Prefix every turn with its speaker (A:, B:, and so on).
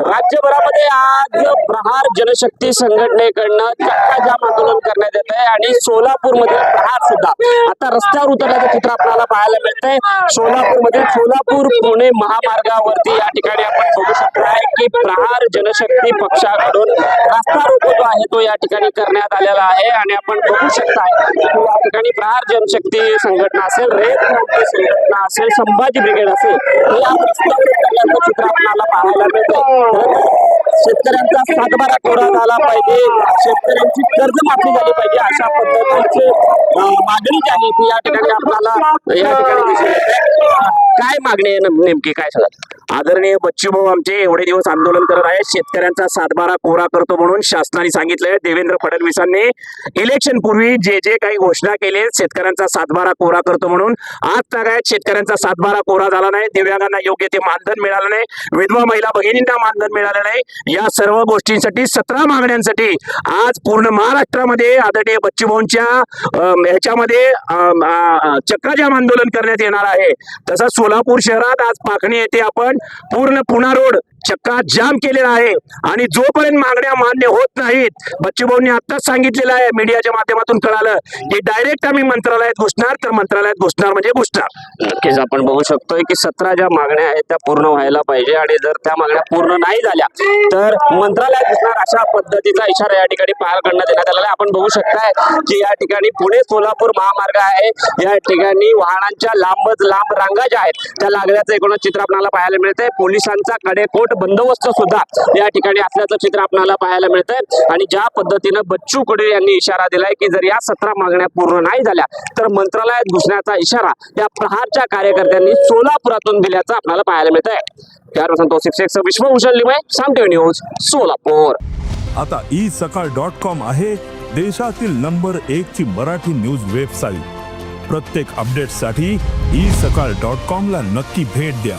A: राज्यभरामध्ये आज प्रहार जनशक्ती संघटनेकडनं चक्का जाम आंदोलन करण्यात येत आहे आणि सोलापूरमध्ये प्रहार सुद्धा आता रस्त्यावर उतरल्याचं चित्र आपल्याला पाहायला मिळतंय। सोलापूरमध्ये सोलापूर पुणे महामार्गावरती या ठिकाणी आपण बघू शकताय की प्रहार जनशक्ती पक्षाकडून रस्ता रोको जो आहे तो या ठिकाणी करण्यात आलेला आहे आणि आपण बघू शकताय की या ठिकाणी प्रहार जनशक्ती संघटना असेल, रयत क्रांती संघटना असेल, संभाजी ब्रिगेड असेल, या रस्त्यावर उतरल्याचं चित्र आपल्याला पाहायला मिळतंय। शेतकऱ्यांचा सातबारा कोरा झाला पाहिजे, शेतकऱ्यांची कर्जमाफी झाली पाहिजे, अशा पद्धतीची मागणी जी आहे ती या ठिकाणी आपल्याला या ठिकाणी दिसून येते। काय मागणी आहे नेमकी, काय सांगाल?
B: आदरणीय बच्चूभाऊ आमचे एवढे दिवस आंदोलन करत आहेत, शेतकऱ्यांचा सातबारा कोरा करतो म्हणून शासनाने सांगितलंय। देवेंद्र फडणवीसांनी इलेक्शन पूर्वी जे जे काही घोषणा केली शेतकऱ्यांचा सातबारा कोरा करतो म्हणून, आज तागायत शेतकऱ्यांचा सातबारा कोरा झाला नाही, दिव्यांगांना योग्य ते मानधन मिळालं नाही, विधवा महिला भगिनींना मानधन मिळालं नाही। या सर्व गोष्टींसाठी 17 मागण्यांसाठी आज पूर्ण महाराष्ट्रामध्ये आदरणीय बच्चूभाऊंच्या ह्याच्यामध्ये चक्का जाम आंदोलन करण्यात येणार आहे। तसंच सोलापूर शहरात आज पाखणी येथे आपण पूर्ण पुणा रोड चक्का जाम केलेला आहे आणि जोपर्यंत मागण्या मान्य होत नाहीत, बच्चूभाऊंनी आताच सांगितलेलं आहे, मीडियाच्या माध्यमातून कळालं की डायरेक्ट आम्ही मंत्रालयात घुसणार, तर मंत्रालयात घुसणार म्हणजे घुसणार।
A: नक्कीच आपण बघू शकतोय की 17 ज्या मागण्या आहेत त्या पूर्ण व्हायला पाहिजे आणि जर त्या मागण्या पूर्ण नाही झाल्या तर मंत्रालयात घुसणार, अशा पद्धतीचा इशारा या ठिकाणी पालकांना देण्यात आलेला आहे। आपण बघू शकताय की या ठिकाणी पुणे सोलापूर महामार्ग आहे, या ठिकाणी वाहनांच्या लांबच लांब रांगा ज्या आहेत त्या लागल्याचं एकूणच चित्र आपल्याला पाहायला मिळतंय। पोलिसांचा कडेकोट बंदोबस्त सुद्धा या ठिकाणी असल्याचं चित्र आपल्याला पाहायला मिळतंय आणि ज्या पद्धतीनं बच्चू कडू यांनी इशारा दिलाय की जर या 17 मागण्या पूर्ण नाही झाल्या तर मंत्रालयात घुसण्याचा इशारा त्या प्रहारच्या कार्यकर्त्यांनी सोलापुरातून दिल्याचं आपल्याला पाहायला मिळतंय। त्यावर संतोष शिक्षक विश्वभूषण लिमये, साम टीव्ही न्यूज, सोलापूर।
C: आता isakal.com आहे देशातील नंबर 1 ची मराठी न्यूज वेबसाईट। प्रत्येक अपडेटसाठी isakal.com ला नक्की भेट द्या।